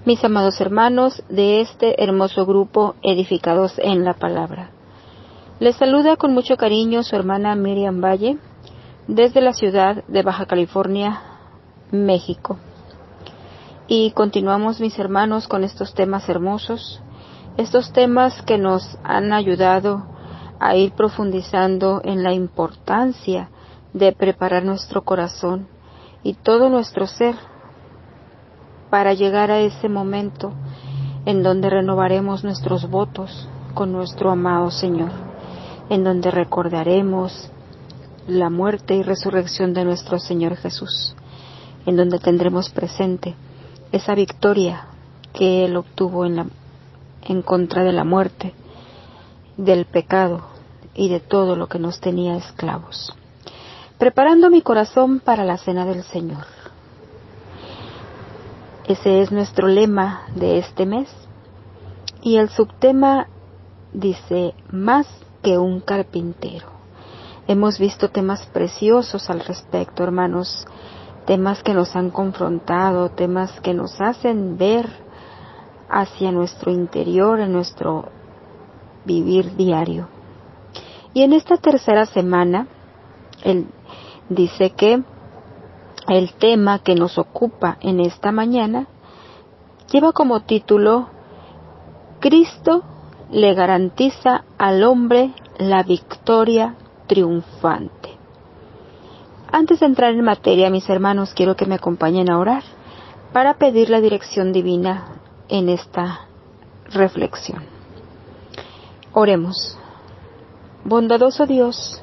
mis amados hermanos de este hermoso grupo edificados en la palabra. Les saluda con mucho cariño su hermana Miriam Valle desde la ciudad de Baja California, México. Y continuamos, mis hermanos, con estos temas hermosos, estos temas que nos han ayudado a ir profundizando en la importancia de preparar nuestro corazón y todo nuestro ser para llegar a ese momento en donde renovaremos nuestros votos con nuestro amado Señor, en donde recordaremos la muerte y resurrección de nuestro Señor Jesús, en donde tendremos presente esa victoria que Él obtuvo en contra de la muerte, del pecado y de todo lo que nos tenía esclavos. Preparando mi corazón para la cena del Señor. Ese es nuestro lema de este mes. Y el subtema dice, más que un carpintero. Hemos visto temas preciosos al respecto, hermanos. Temas que nos han confrontado, temas que nos hacen ver hacia nuestro interior, en nuestro vivir diario. Y en esta tercera semana, él dice que el tema que nos ocupa en esta mañana lleva como título Cristo le garantiza al hombre la victoria triunfante. Antes de entrar en materia, mis hermanos, quiero que me acompañen a orar para pedir la dirección divina en esta reflexión. Oremos. Bondadoso Dios,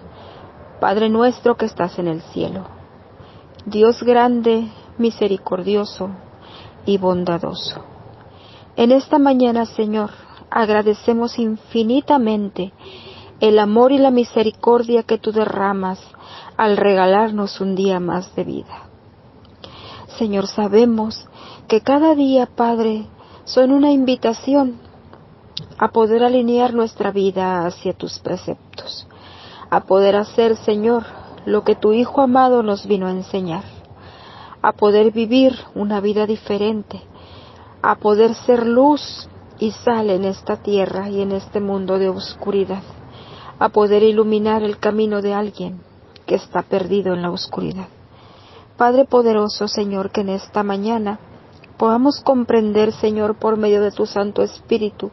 Padre nuestro que estás en el cielo, Dios grande, misericordioso y bondadoso. En esta mañana, Señor, agradecemos infinitamente el amor y la misericordia que tú derramas al regalarnos un día más de vida. Señor, sabemos que cada día, Padre, son una invitación a poder alinear nuestra vida hacia tus preceptos, a poder hacer, Señor, lo que tu Hijo amado nos vino a enseñar, a poder vivir una vida diferente, a poder ser luz y sal en esta tierra y en este mundo de oscuridad, a poder iluminar el camino de alguien que está perdido en la oscuridad. Padre poderoso, Señor, que en esta mañana podamos comprender, Señor, por medio de tu Santo Espíritu,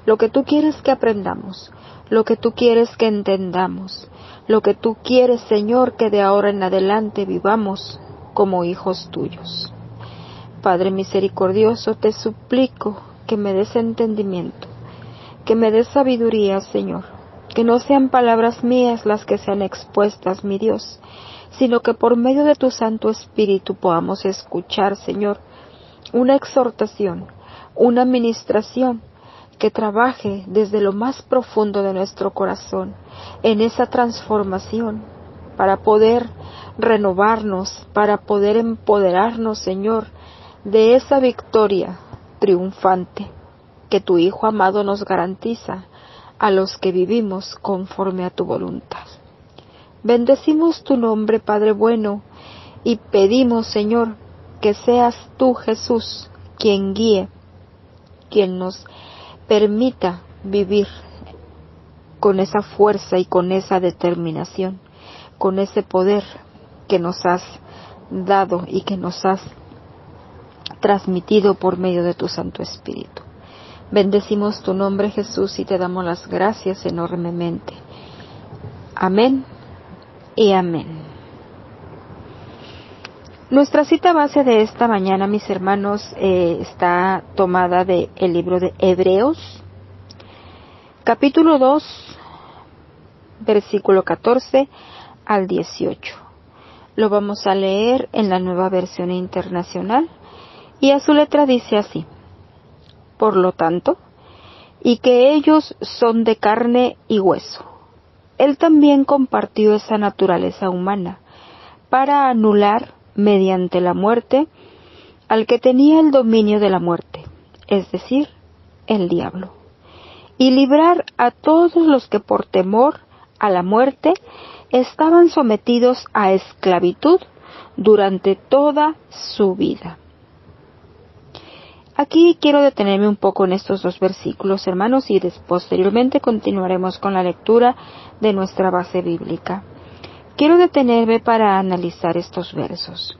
lo que tú quieres que aprendamos, lo que tú quieres que entendamos, lo que tú quieres, Señor, que de ahora en adelante vivamos como hijos tuyos. Padre misericordioso, te suplico que me des entendimiento, que me des sabiduría, Señor, que no sean palabras mías las que sean expuestas, mi Dios, sino que por medio de tu Santo Espíritu podamos escuchar, Señor, una exhortación, una administración que trabaje desde lo más profundo de nuestro corazón en esa transformación para poder renovarnos, para poder empoderarnos, Señor, de esa victoria triunfante que tu Hijo amado nos garantiza a los que vivimos conforme a tu voluntad. Bendecimos tu nombre, Padre bueno, y pedimos, Señor, que seas tú, Jesús, quien guíe, quien nos permita vivir con esa fuerza y con esa determinación, con ese poder que nos has dado y que nos has transmitido por medio de tu Santo Espíritu. Bendecimos tu nombre, Jesús, y te damos las gracias enormemente. Amén y amén. Nuestra cita base de esta mañana, mis hermanos, está tomada del libro de Hebreos, capítulo 2, versículo 14 al 18. Lo vamos a leer en la Nueva Versión Internacional y a su letra dice así: Por lo tanto, y que ellos son de carne y hueso, Él también compartió esa naturaleza humana para anular mediante la muerte al que tenía el dominio de la muerte, es decir, el diablo, y librar a todos los que por temor a la muerte estaban sometidos a esclavitud durante toda su vida. Aquí quiero detenerme un poco en estos dos versículos, hermanos, y posteriormente continuaremos con la lectura de nuestra base bíblica. Quiero detenerme para analizar estos versos,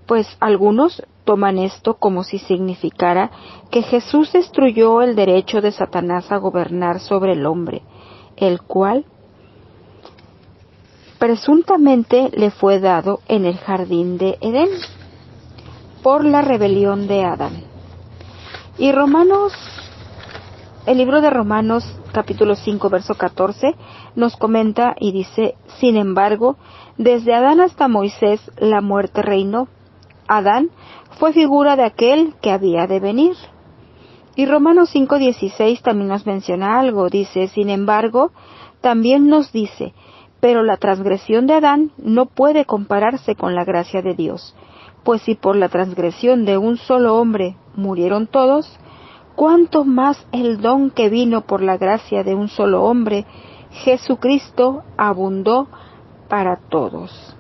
pues algunos toman esto como si significara que Jesús destruyó el derecho de Satanás a gobernar sobre el hombre, el cual presuntamente le fue dado en el jardín de Edén por la rebelión de Adán. Y el libro de Romanos, capítulo 5, verso 14, nos comenta y dice: sin embargo, desde Adán hasta Moisés la muerte reinó. Adán fue figura de aquel que había de venir. Y Romanos 5:16 también nos menciona algo. Dice: sin embargo, también nos dice: pero la transgresión de Adán no puede compararse con la gracia de Dios, pues si por la transgresión de un solo hombre murieron todos, ¿cuánto más el don que vino por la gracia de un solo hombre, Jesucristo, abundó para todos?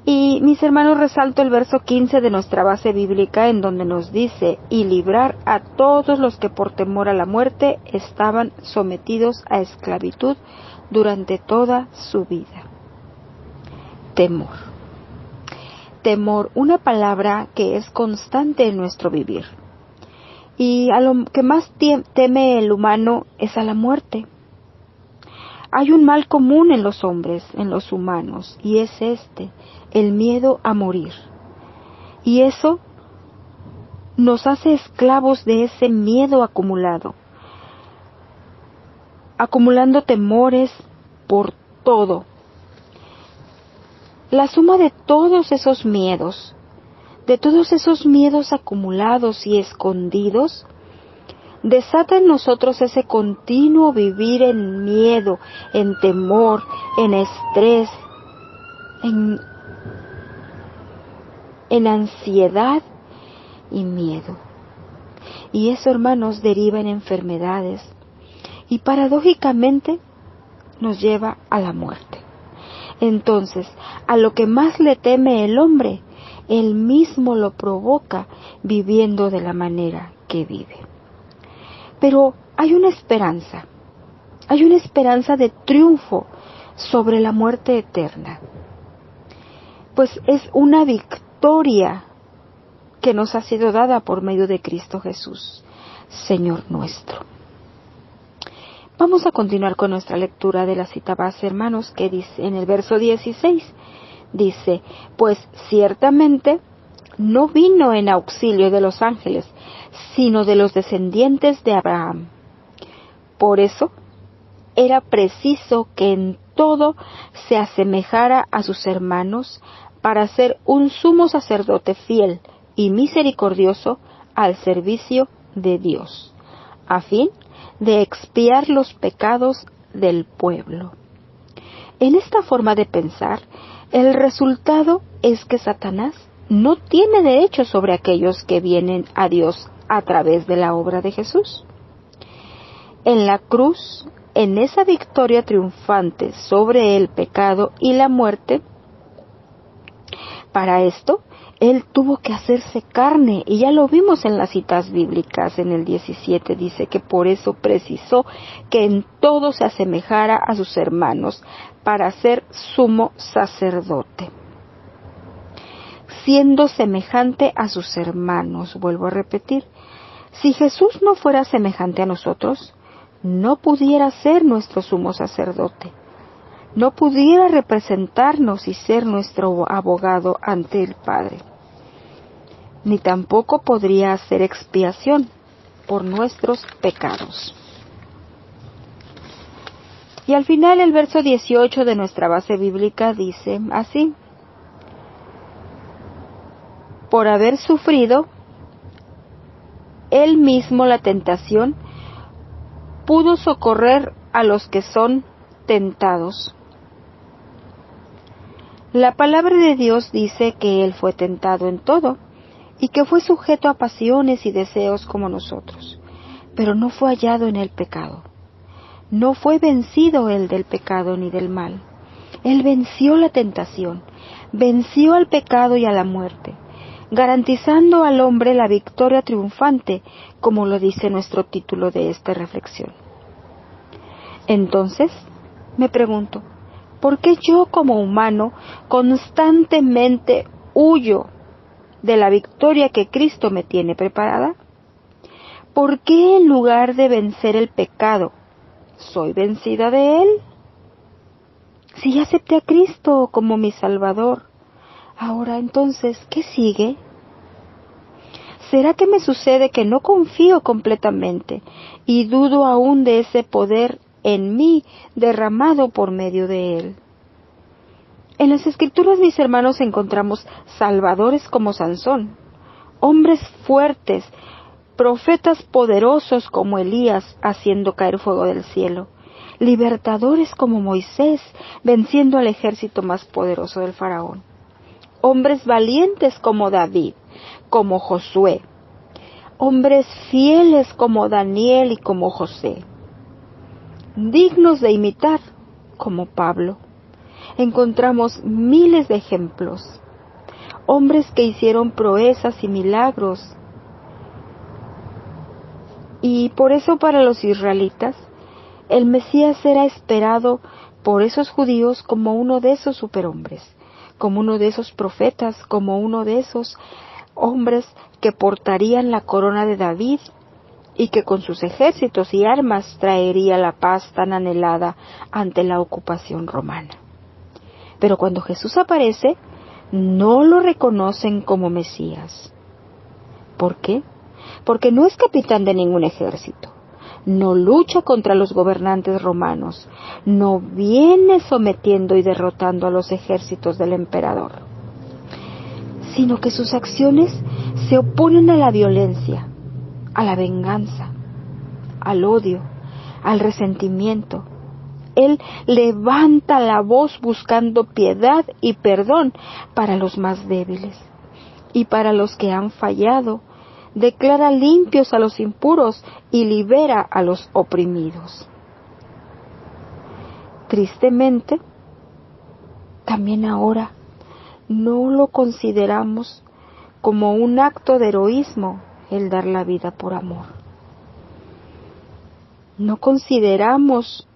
Y mis hermanos, resalto el verso 15 de nuestra base bíblica, en donde nos dice: y librar a todos los que por temor a la muerte estaban sometidos a esclavitud durante toda su vida. Temor. Temor, una palabra que es constante en nuestro vivir. Y a lo que más teme el humano es a la muerte. Hay un mal común en los hombres, en los humanos, y es el miedo a morir. Y eso nos hace esclavos de ese miedo acumulado, acumulando temores por todo. La suma de todos esos miedos acumulados y escondidos, desata en nosotros ese continuo vivir en miedo, en temor, en estrés, en ansiedad y miedo. Y eso, hermanos, deriva en enfermedades y paradójicamente nos lleva a la muerte. Entonces, a lo que más le teme el hombre, él mismo lo provoca viviendo de la manera que vive. Pero hay una esperanza de triunfo sobre la muerte eterna, pues es una victoria que nos ha sido dada por medio de Cristo Jesús, Señor nuestro. Vamos a continuar con nuestra lectura de la cita base, hermanos, que dice en el verso 16, dice: pues ciertamente no vino en auxilio de los ángeles, sino de los descendientes de Abraham. Por eso era preciso que en todo se asemejara a sus hermanos, para ser un sumo sacerdote fiel y misericordioso al servicio de Dios, a fin de expiar los pecados del pueblo. En esta forma de pensar, el resultado es que Satanás no tiene derecho sobre aquellos que vienen a Dios a través de la obra de Jesús. En la cruz, en esa victoria triunfante sobre el pecado y la muerte, para esto, Él tuvo que hacerse carne, y ya lo vimos en las citas bíblicas. En el 17 dice que por eso precisó que en todo se asemejara a sus hermanos, para ser sumo sacerdote. Siendo semejante a sus hermanos, vuelvo a repetir, si Jesús no fuera semejante a nosotros, no pudiera ser nuestro sumo sacerdote. No pudiera representarnos y ser nuestro abogado ante el Padre, ni tampoco podría hacer expiación por nuestros pecados. Y al final el verso 18 de nuestra base bíblica dice así: por haber sufrido Él mismo la tentación, pudo socorrer a los que son tentados. La palabra de Dios dice que Él fue tentado en todo, y que fue sujeto a pasiones y deseos como nosotros, pero no fue hallado en el pecado. No fue vencido Él del pecado ni del mal. Él venció la tentación, venció al pecado y a la muerte. garantizando al hombre la victoria triunfante, como lo dice nuestro título de esta reflexión. Entonces, me pregunto, ¿por qué yo como humano constantemente huyo de la victoria que Cristo me tiene preparada? ¿Por qué en lugar de vencer el pecado, soy vencida de él? Si ya acepté a Cristo como mi Salvador, ahora entonces, ¿qué sigue? ¿Será que me sucede que no confío completamente y dudo aún de ese poder en mí derramado por medio de él? En las Escrituras, mis hermanos, encontramos salvadores como Sansón, hombres fuertes, profetas poderosos como Elías haciendo caer fuego del cielo, libertadores como Moisés venciendo al ejército más poderoso del faraón, hombres valientes como David, como Josué, hombres fieles como Daniel y como José, dignos de imitar como Pablo. Encontramos miles de ejemplos, hombres que hicieron proezas y milagros. Y por eso para los israelitas, el Mesías era esperado por esos judíos como uno de esos superhombres, como uno de esos profetas, como uno de esos hombres que portarían la corona de David y que con sus ejércitos y armas traería la paz tan anhelada ante la ocupación romana. Pero cuando Jesús aparece, no lo reconocen como Mesías. ¿Por qué? Porque no es capitán de ningún ejército, no lucha contra los gobernantes romanos, no viene sometiendo y derrotando a los ejércitos del emperador, sino que sus acciones se oponen a la violencia, a la venganza, al odio, al resentimiento. Él levanta la voz buscando piedad y perdón para los más débiles y para los que han fallado. Declara limpios a los impuros y libera a los oprimidos. Tristemente, también ahora no lo consideramos como un acto de heroísmo el dar la vida por amor. No consideramos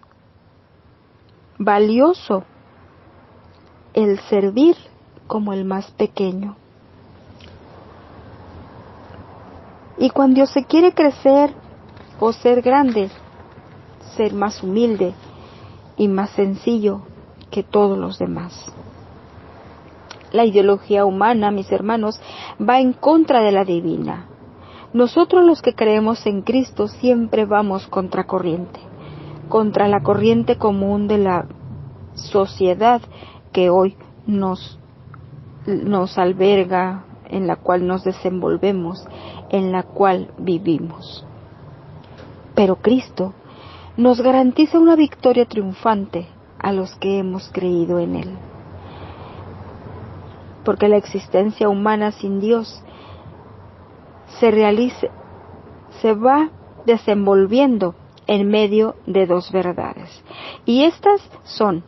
valioso el servir como el más pequeño. Y cuando se quiere crecer o ser grande, ser más humilde y más sencillo que todos los demás. La ideología humana, mis hermanos, va en contra de la divina. Nosotros los que creemos en Cristo siempre vamos contracorriente, contra la corriente común de la sociedad que hoy nos alberga, en la cual nos desenvolvemos, en la cual vivimos. Pero Cristo nos garantiza una victoria triunfante a los que hemos creído en Él. Porque la existencia humana sin Dios se va desenvolviendo en medio de dos verdades. Y estas son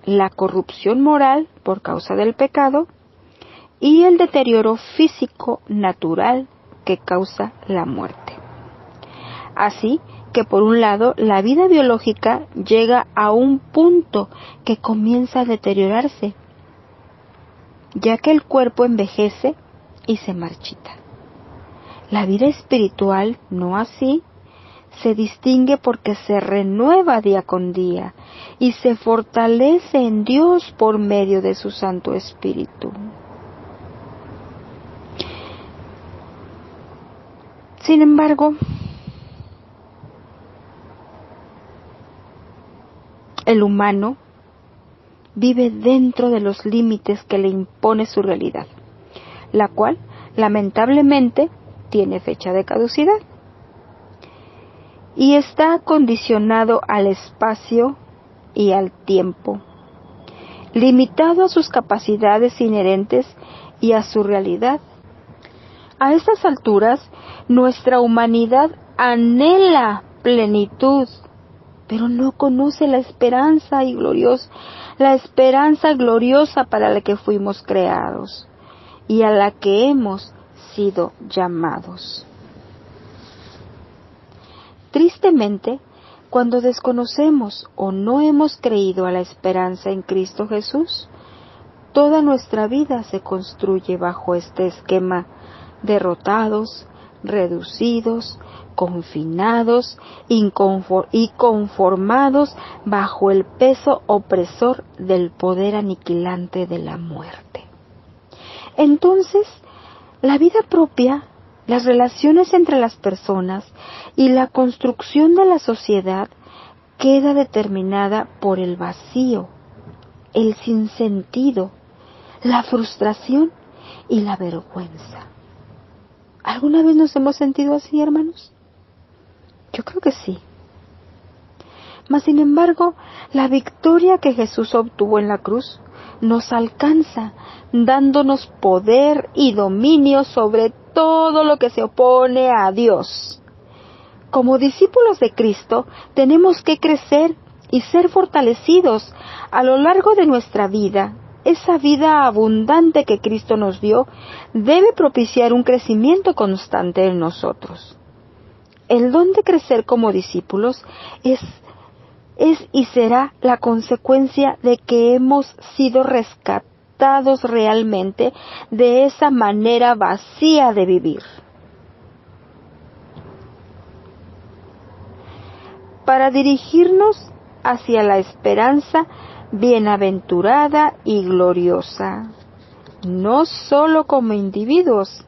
la corrupción moral por causa del pecado y el deterioro físico natural que causa la muerte. Así que por un lado la vida biológica llega a un punto que comienza a deteriorarse, ya que el cuerpo envejece y se marchita. La vida espiritual, no así, se distingue porque se renueva día con día y se fortalece en Dios por medio de su Santo Espíritu. Sin embargo, el humano vive dentro de los límites que le impone su realidad, la cual, lamentablemente, tiene fecha de caducidad y está condicionado al espacio y al tiempo, limitado a sus capacidades inherentes y a su realidad. A estas alturas, nuestra humanidad anhela plenitud, pero no conoce la esperanza gloriosa para la que fuimos creados y a la que hemos sido llamados. Tristemente, cuando desconocemos o no hemos creído a la esperanza en Cristo Jesús, toda nuestra vida se construye bajo este esquema: derrotados, reducidos, confinados y conformados bajo el peso opresor del poder aniquilante de la muerte. Entonces, la vida propia, las relaciones entre las personas y la construcción de la sociedad queda determinada por el vacío, el sinsentido, la frustración y la vergüenza. ¿Alguna vez nos hemos sentido así, hermanos? Yo creo que sí. Mas, sin embargo, la victoria que Jesús obtuvo en la cruz nos alcanza, dándonos poder y dominio sobre todo lo que se opone a Dios. Como discípulos de Cristo, tenemos que crecer y ser fortalecidos a lo largo de nuestra vida. Esa vida abundante que Cristo nos dio debe propiciar un crecimiento constante en nosotros. El don de crecer como discípulos es y será la consecuencia de que hemos sido rescatados realmente de esa manera vacía de vivir. Para dirigirnos hacia la esperanza bienaventurada y gloriosa, no solo como individuos,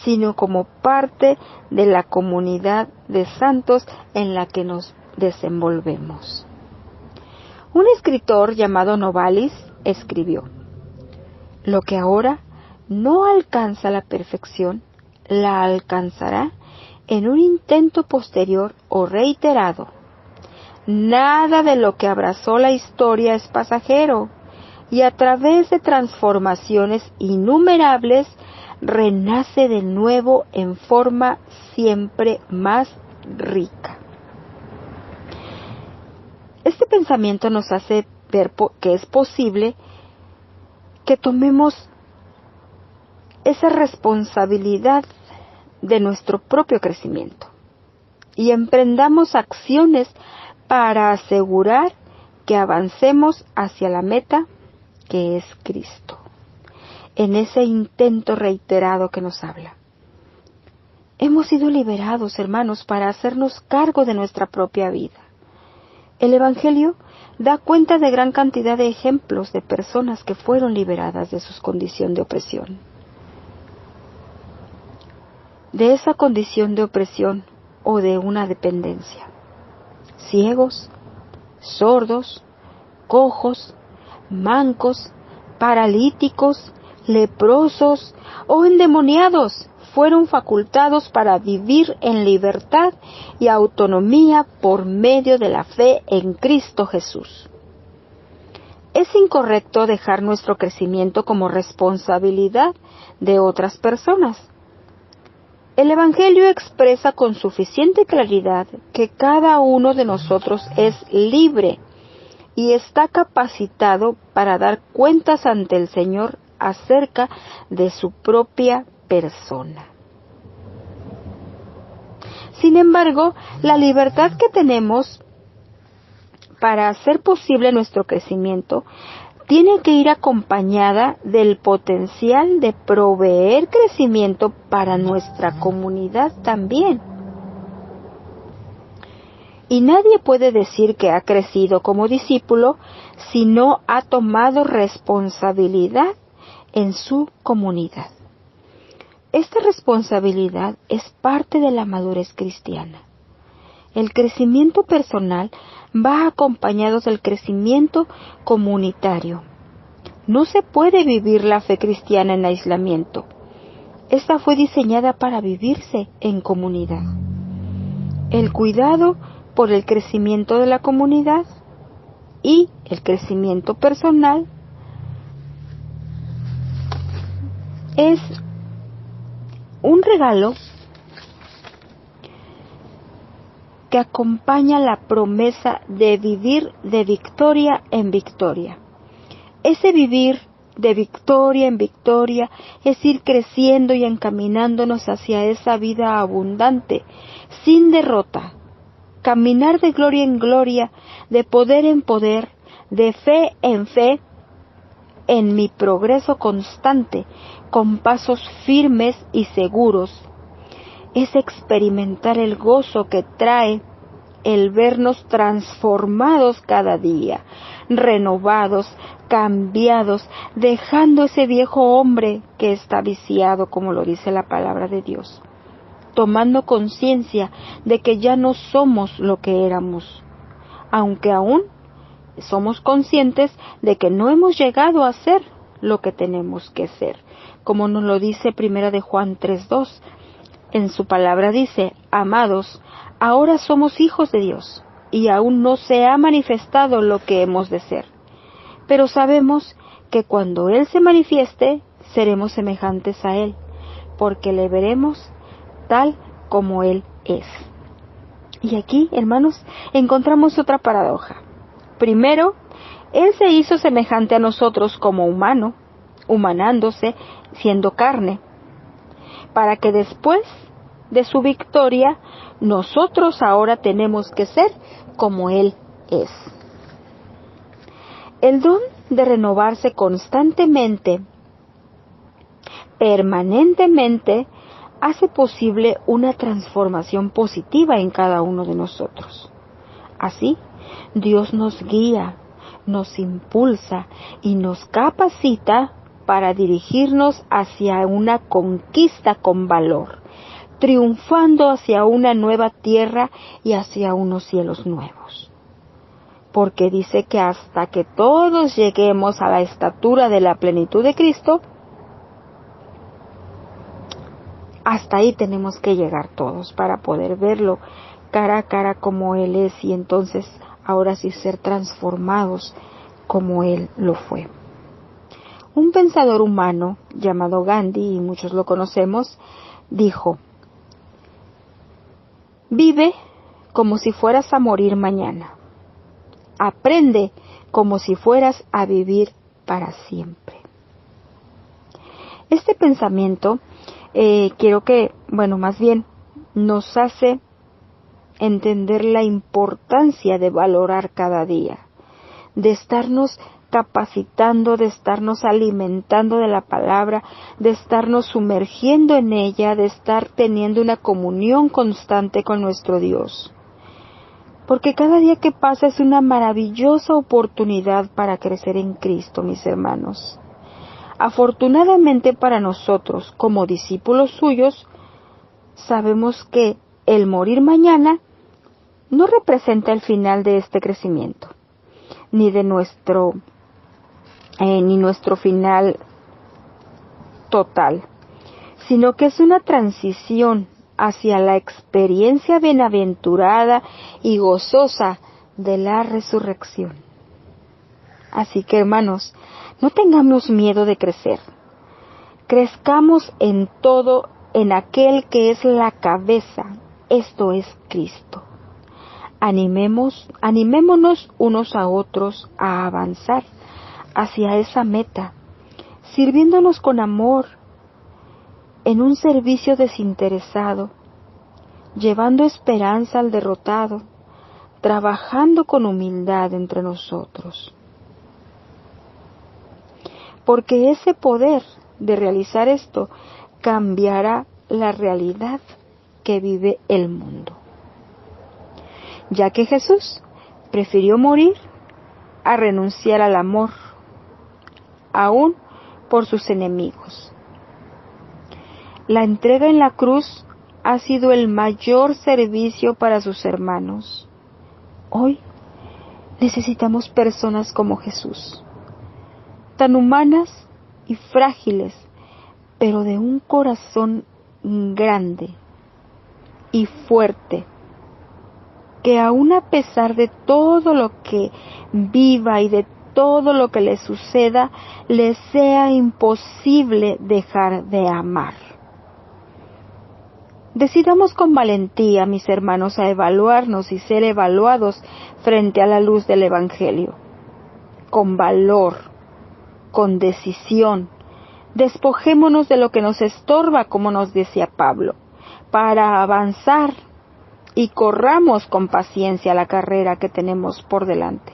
sino como parte de la comunidad de santos en la que nos desenvolvemos. Un escritor llamado Novalis escribió: lo que ahora no alcanza la perfección, la alcanzará en un intento posterior o reiterado. Nada de lo que abrazó la historia es pasajero, y a través de transformaciones innumerables renace de nuevo en forma siempre más rica. Este pensamiento nos hace ver que es posible que tomemos esa responsabilidad de nuestro propio crecimiento y emprendamos acciones para asegurar que avancemos hacia la meta que es Cristo, en ese intento reiterado que nos habla. Hemos sido liberados, hermanos, para hacernos cargo de nuestra propia vida. El Evangelio da cuenta de gran cantidad de ejemplos de personas que fueron liberadas de su condición de opresión. De esa condición de opresión o de una dependencia. Ciegos, sordos, cojos, mancos, paralíticos, leprosos o endemoniados fueron facultados para vivir en libertad y autonomía por medio de la fe en Cristo Jesús. Es incorrecto dejar nuestro crecimiento como responsabilidad de otras personas. El Evangelio expresa con suficiente claridad que cada uno de nosotros es libre y está capacitado para dar cuentas ante el Señor acerca de su propia persona. Sin embargo, la libertad que tenemos para hacer posible nuestro crecimiento tiene que ir acompañada del potencial de proveer crecimiento para nuestra comunidad también. Y nadie puede decir que ha crecido como discípulo si no ha tomado responsabilidad en su comunidad. Esta responsabilidad es parte de la madurez cristiana. El crecimiento personal va acompañado del crecimiento comunitario. No se puede vivir la fe cristiana en aislamiento. Esta fue diseñada para vivirse en comunidad. El cuidado por el crecimiento de la comunidad y el crecimiento personal es un regalo que acompaña la promesa de vivir de victoria en victoria. Ese vivir de victoria en victoria, es ir creciendo y encaminándonos hacia esa vida abundante, sin derrota, caminar de gloria en gloria, de poder en poder, de fe en fe, en mi progreso constante, con pasos firmes y seguros. Es experimentar el gozo que trae el vernos transformados cada día, renovados, cambiados, dejando ese viejo hombre que está viciado, como lo dice la palabra de Dios, tomando conciencia de que ya no somos lo que éramos, aunque aún somos conscientes de que no hemos llegado a ser lo que tenemos que ser, como nos lo dice Primera de Juan 3:2. En su palabra dice: amados, ahora somos hijos de Dios, y aún no se ha manifestado lo que hemos de ser. Pero sabemos que cuando Él se manifieste, seremos semejantes a Él, porque le veremos tal como Él es. Y aquí, hermanos, encontramos otra paradoja. Primero, Él se hizo semejante a nosotros como humano, humanándose, siendo carne, para que después de su victoria, nosotros ahora tenemos que ser como Él es. El don de renovarse constantemente, permanentemente, hace posible una transformación positiva en cada uno de nosotros. Así, Dios nos guía, nos impulsa y nos capacita para dirigirnos hacia una conquista con valor, triunfando hacia una nueva tierra y hacia unos cielos nuevos. Porque dice que hasta que todos lleguemos a la estatura de la plenitud de Cristo, hasta ahí tenemos que llegar todos para poder verlo cara a cara como Él es, y entonces ahora sí ser transformados como Él lo fue. Un pensador humano llamado Gandhi, y muchos lo conocemos, dijo: vive como si fueras a morir mañana. Aprende como si fueras a vivir para siempre. Este pensamiento quiero que, más bien, nos hace entender la importancia de valorar cada día, de estarnos capacitando, de estarnos alimentando de la palabra, de estarnos sumergiendo en ella, de estar teniendo una comunión constante con nuestro Dios. Porque cada día que pasa es una maravillosa oportunidad para crecer en Cristo, mis hermanos. Afortunadamente para nosotros, como discípulos suyos, sabemos que el morir mañana no representa el final de este crecimiento, ni nuestro final total, sino que es una transición hacia la experiencia bienaventurada y gozosa de la resurrección. Así que, hermanos, no tengamos miedo de crecer. Crezcamos en todo en aquel que es la cabeza, esto es Cristo. Animémonos unos a otros a avanzar hacia esa meta, sirviéndonos con amor, en un servicio desinteresado, llevando esperanza al derrotado, trabajando con humildad entre nosotros. Porque ese poder de realizar esto cambiará la realidad que vive el mundo. Ya que Jesús prefirió morir a renunciar al amor, aún por sus enemigos. La entrega en la cruz ha sido el mayor servicio para sus hermanos. Hoy necesitamos personas como Jesús, tan humanas y frágiles, pero de un corazón grande y fuerte, que aun a pesar de todo lo que viva y de todo lo que le suceda, le sea imposible dejar de amar. Decidamos con valentía, mis hermanos, a evaluarnos y ser evaluados frente a la luz del Evangelio, con valor, con decisión. Despojémonos de lo que nos estorba, como nos decía Pablo, para avanzar y corramos con paciencia la carrera que tenemos por delante.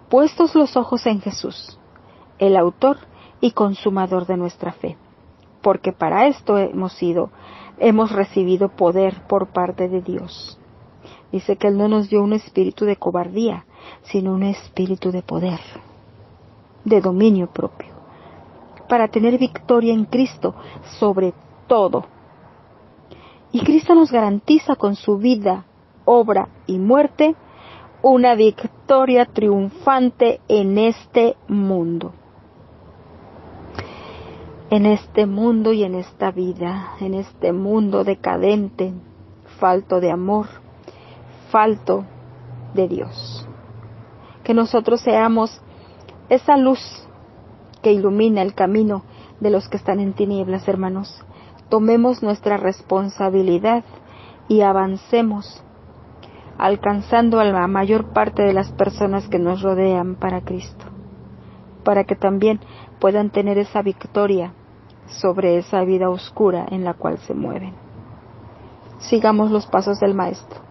Puestos los ojos en Jesús, el autor y consumador de nuestra fe, porque para esto hemos recibido poder por parte de Dios. Dice que Él no nos dio un espíritu de cobardía, sino un espíritu de poder, de dominio propio, para tener victoria en Cristo sobre todo. Y Cristo nos garantiza con su vida, obra y muerte una victoria triunfante en este mundo. En este mundo y en esta vida, en este mundo decadente, falto de amor, falto de Dios. Que nosotros seamos esa luz que ilumina el camino de los que están en tinieblas, hermanos. Tomemos nuestra responsabilidad y avancemos, alcanzando a la mayor parte de las personas que nos rodean para Cristo, para que también puedan tener esa victoria sobre esa vida oscura en la cual se mueven. Sigamos los pasos del Maestro,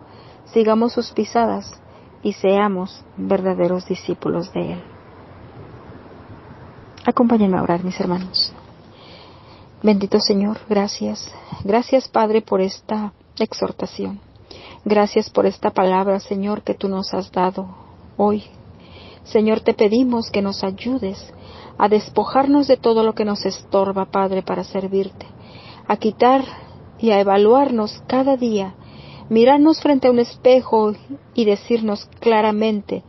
sigamos sus pisadas y seamos verdaderos discípulos de Él. Acompáñenme a orar, mis hermanos. Bendito Señor, gracias. Gracias, Padre, por esta exhortación. Gracias por esta palabra, Señor, que tú nos has dado hoy. Señor, te pedimos que nos ayudes a despojarnos de todo lo que nos estorba, Padre, para servirte, a quitar y a evaluarnos cada día, mirarnos frente a un espejo y decirnos claramente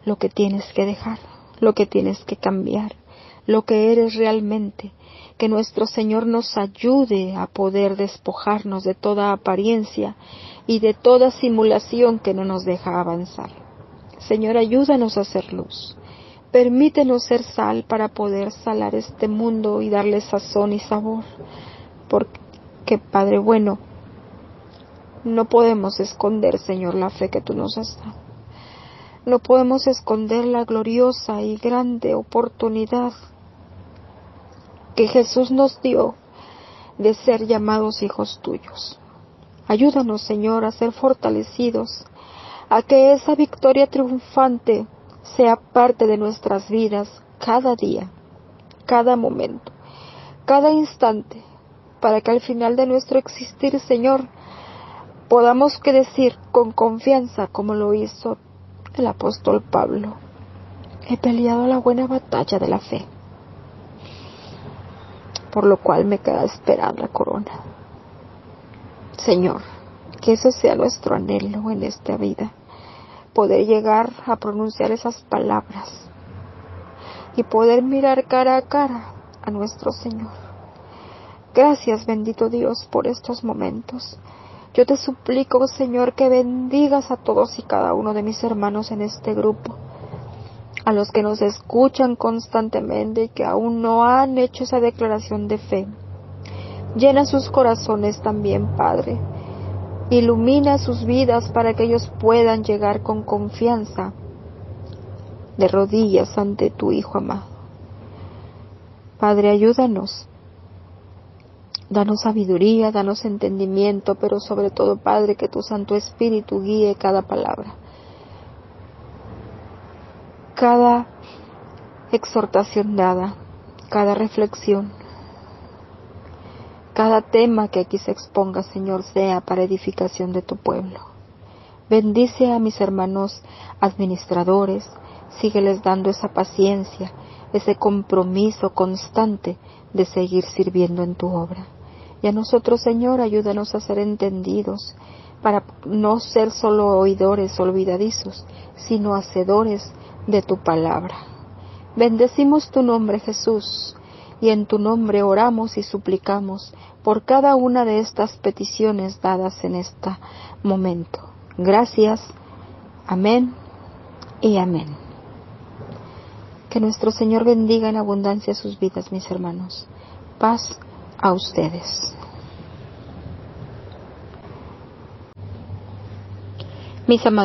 lo que tienes que dejar, lo que tienes que cambiar, lo que eres realmente. Que nuestro Señor nos ayude a poder despojarnos de toda apariencia y de toda simulación que no nos deja avanzar. Señor, ayúdanos a hacer luz. Permítenos ser sal para poder salar este mundo y darle sazón y sabor. Porque, Padre bueno, no podemos esconder, Señor, la fe que tú nos has dado. No podemos esconder la gloriosa y grande oportunidad que Jesús nos dio de ser llamados hijos tuyos. Ayúdanos, Señor, a ser fortalecidos, a que esa victoria triunfante sea parte de nuestras vidas cada día, cada momento, cada instante, para que al final de nuestro existir, Señor, podamos decir con confianza, como lo hizo el apóstol Pablo: he peleado la buena batalla de la fe, por lo cual me queda esperar la corona. Señor, que ese sea nuestro anhelo en esta vida, poder llegar a pronunciar esas palabras y poder mirar cara a cara a nuestro Señor. Gracias, bendito Dios, por estos momentos. Yo te suplico, Señor, que bendigas a todos y cada uno de mis hermanos en este grupo, a los que nos escuchan constantemente y que aún no han hecho esa declaración de fe. Llena sus corazones también, Padre. Ilumina sus vidas para que ellos puedan llegar con confianza de rodillas ante tu Hijo amado. Padre, ayúdanos. Danos sabiduría, danos entendimiento, pero sobre todo, Padre, que tu Santo Espíritu guíe cada palabra, cada exhortación dada, cada reflexión, cada tema que aquí se exponga, Señor, sea para edificación de tu pueblo. Bendice a mis hermanos administradores, sígueles dando esa paciencia, ese compromiso constante de seguir sirviendo en tu obra. Y a nosotros, Señor, ayúdanos a ser entendidos, para no ser solo oidores olvidadizos, sino hacedores de tu palabra. Bendecimos tu nombre, Jesús, y en tu nombre oramos y suplicamos por cada una de estas peticiones dadas en este momento. Gracias. Amén y amén. Que nuestro Señor bendiga en abundancia sus vidas, mis hermanos. Paz a ustedes. Mis amados